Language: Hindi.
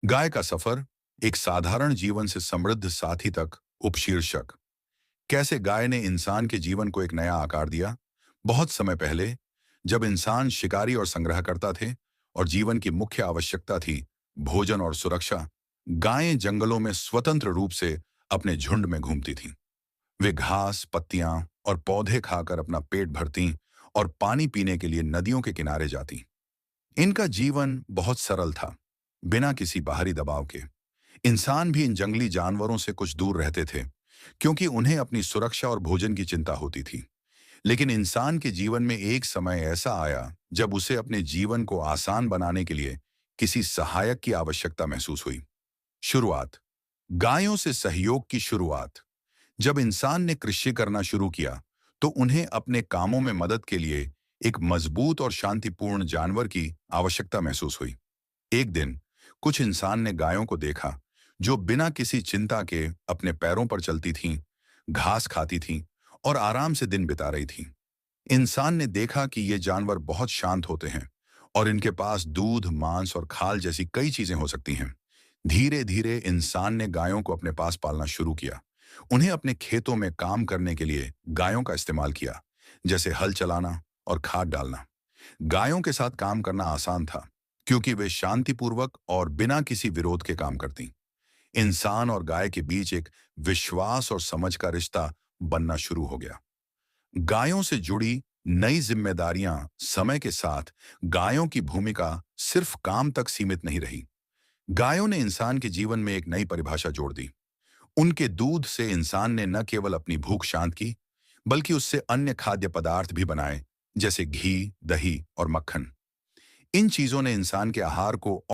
गाय का सफर, एक साधारण जीवन से समृद्ध साथी तक। उपशीर्षक, कैसे गाय ने इंसान के जीवन को एक नया आकार दिया। बहुत समय पहले, जब इंसान शिकारी और संग्रहकर्ता थे और जीवन की मुख्य आवश्यकता थी भोजन और सुरक्षा, गायें जंगलों में स्वतंत्र रूप से अपने झुंड में घूमती थीं। वे घास, पत्तियां और पौधे खाकर अपना पेट भरतीं और पानी पीने के लिए नदियों के किनारे जातीं। इनका जीवन बहुत सरल था, बिना किसी बाहरी दबाव के। इंसान भी इन जंगली जानवरों से कुछ दूर रहते थे, क्योंकि उन्हें अपनी सुरक्षा और भोजन की चिंता होती थी। लेकिन इंसान के जीवन में एक समय ऐसा आया जब उसे अपने जीवन को आसान बनाने के लिए किसी सहायक की आवश्यकता महसूस हुई। शुरुआत, गायों से सहयोग की शुरुआत। जब इंसान ने कृषि करना शुरू किया, तो उन्हें अपने कामों में मदद के लिए एक मजबूत और शांतिपूर्ण जानवर की आवश्यकता महसूस हुई। एक दिन कुछ इंसान ने गायों को देखा, जो बिना किसी चिंता के अपने पैरों पर चलती थीं, घास खाती थीं और आराम से दिन बिता रही थीं। इंसान ने देखा कि ये जानवर बहुत शांत होते हैं और इनके पास दूध, मांस और खाल जैसी कई चीजें हो सकती हैं। धीरे धीरे इंसान ने गायों को अपने पास पालना शुरू किया। उन्हें अपने खेतों में काम करने के लिए गायों का इस्तेमाल किया, जैसे हल चलाना और खाद डालना। गायों के साथ काम करना आसान था, क्योंकि वे शांतिपूर्वक और बिना किसी विरोध के काम करती। इंसान और गाय के बीच एक विश्वास और समझ का रिश्ता बनना शुरू हो गया। गायों से जुड़ी नई जिम्मेदारियां समय के साथ गायों की भूमिका सिर्फ काम तक सीमित नहीं रही। गायों ने इंसान के जीवन में एक नई परिभाषा जोड़ दी। उनके दूध से इंसान ने न केवल अपनी भूख शांत की, बल्कि उससे अन्य खाद्य पदार्थ भी बनाए, जैसे घी, दही और मक्खन। इन चीजों ने इंसान के आहार को